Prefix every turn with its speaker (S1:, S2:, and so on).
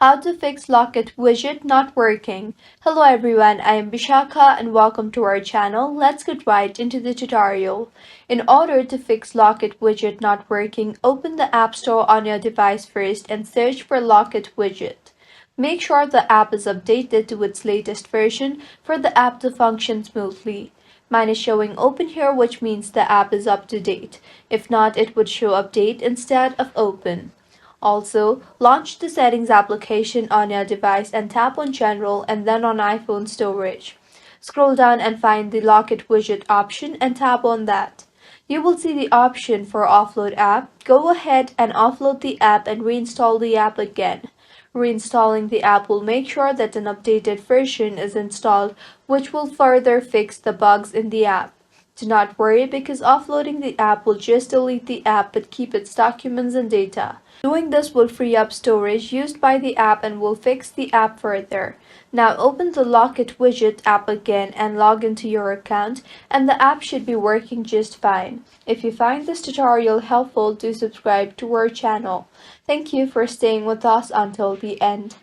S1: How to fix Locket Widget not working. Hello everyone, I am Bishaka and welcome to our channel. Let's get right into the tutorial. In order to fix Locket Widget not working, open the App Store on your device first and search for Locket Widget. Make sure the app is updated to its latest version for the app to function smoothly. Mine is showing open here, which means the app is up to date. If not, it would show update instead of open. Also, launch the Settings application on your device and tap on General and then on iPhone Storage. Scroll down and find the Locket Widget option and tap on that. You will see the option for Offload App. Go ahead and offload the app and reinstall the app again. Reinstalling the app will make sure that an updated version is installed, which will further fix the bugs in the app. Do not worry because offloading the app will just delete the app but keep its documents and data. Doing this will free up storage used by the app and will fix the app further. Now open the Locket Widget app again and log into your account and the app should be working just fine. If you find this tutorial helpful, do subscribe to our channel. Thank you for staying with us until the end.